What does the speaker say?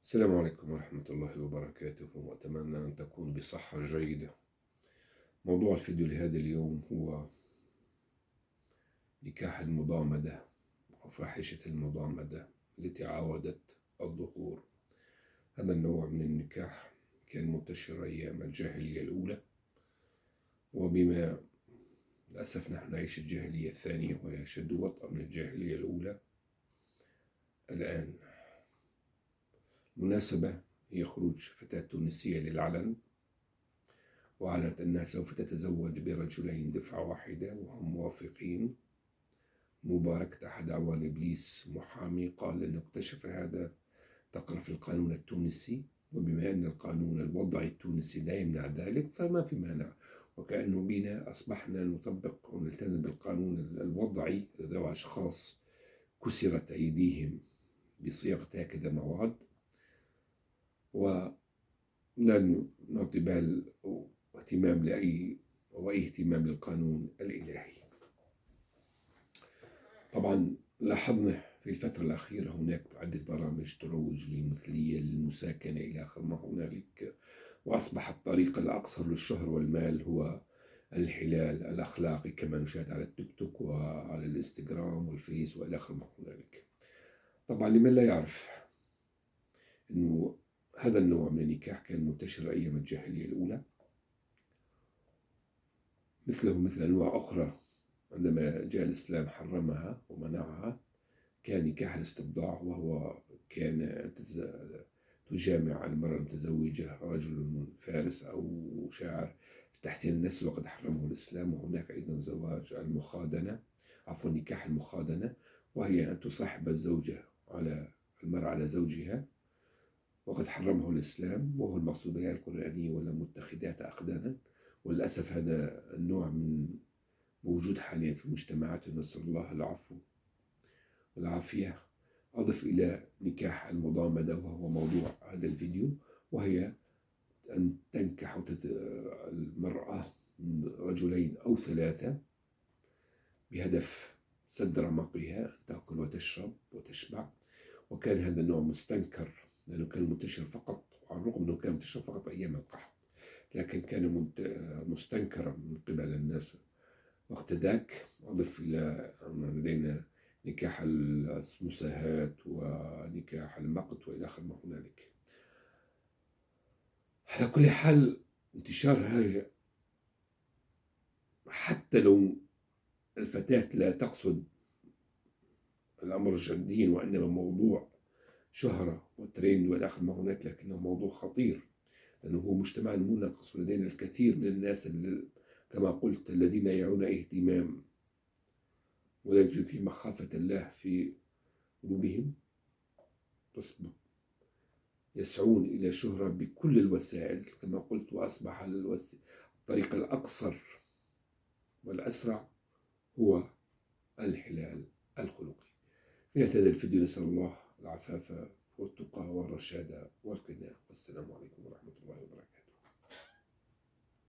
السلام عليكم ورحمة الله وبركاته، وأتمنى أن تكون بصحة جيدة. موضوع الفيديو لهذا اليوم هو نكاح المضامدة أو فاحشة المضامدة التي عاودت الظهور. هذا النوع من النكاح كان منتشر أيام الجاهلية الأولى، وبما للأسف نحن نعيش الجاهلية الثانية وهي أشد وطأ من الجاهلية الأولى الآن. مناسبة هي خروج فتاة تونسية للعلن، وأعلنت أنها سوف تتزوج برجلين دفعة واحدة وهم موافقين. مباركة أحد أعوان إبليس محامي قال أنه اكتشف هذا تقرأ في القانون التونسي، وبما أن القانون الوضعي التونسي لا يمنع ذلك فما في مانع، وكأنه بنا أصبحنا نطبق ونلتزم بالقانون الوضعي لذوي أشخاص كسرت أيديهم بصياغة هكذا مواد، ولا نعطي بال اهتمام لأي اهتمام للقانون الإلهي. طبعا لاحظنا في الفترة الأخيرة هناك عدة برامج تروج للمثلية للمساكنة إلى آخر ما هنالك، وأصبح الطريق الأقصر للشهرة والمال هو الانحلال الأخلاقي كما نشاهد على التيك توك وعلى الانستغرام والفيس وإلى آخر ما هنالك. طبعا لمن لا يعرف أنه هذا النوع من النكاح كان منتشر أيام الجاهلية الأولى، مثله مثل أنواع أخرى عندما جاء الإسلام حرمها ومنعها، كان نكاح الاستبضاع، وهو كان تجامع المرأة المتزوجة رجل فارس أو شاعر تحسين النسل وقد حرمه الإسلام. وهناك أيضا زواج المخادنة، عفوا نكاح المخادنة، وهي أن تصاحب الزوجة على المرأة على زوجها وقد حرمه الإسلام، وهو المقصود بالآية القرآنية ولا متخذات أخدانا. وللأسف هذا النوع من موجود حاليا في المجتمعات، نسأل الله العفو والعافية. أضف إلى نكاح المضامدة وهو موضوع هذا الفيديو، وهي أن تنكح المرأة من رجلين أو ثلاثة بهدف سد رمقها، أن تأكل وتشرب وتشبع. وكان هذا النوع مستنكر لأنه كان منتشر فقط، على الرغم أنه كان منتشر فقط أيام القحط، لكن كان مستنكرا من قبل الناس وقت ذاك. أضف إلى أن لدينا نكاح المساهاة ونكاح المقت وإلى آخر ما هنالك. على كل حال انتشار هذا، حتى لو الفتاة لا تقصد الأمر جديا وإنما موضوع شهرة وترند وإلى آخر ما هناك، لكنه موضوع خطير لأنه هو مجتمع مناقص، ولدينا الكثير من الناس كما قلت الذين يعون اهتمام ولا يوجد في مخافة الله في قلوبهم، تصبح يسعون إلى شهرة بكل الوسائل كما قلت، وأصبح الطريق الأقصر والأسرع هو الانحلال الخلقي. في هذا الفيديو نسأل الله العفاف والتقى والرشاد والقناع، والسلام عليكم ورحمة الله وبركاته.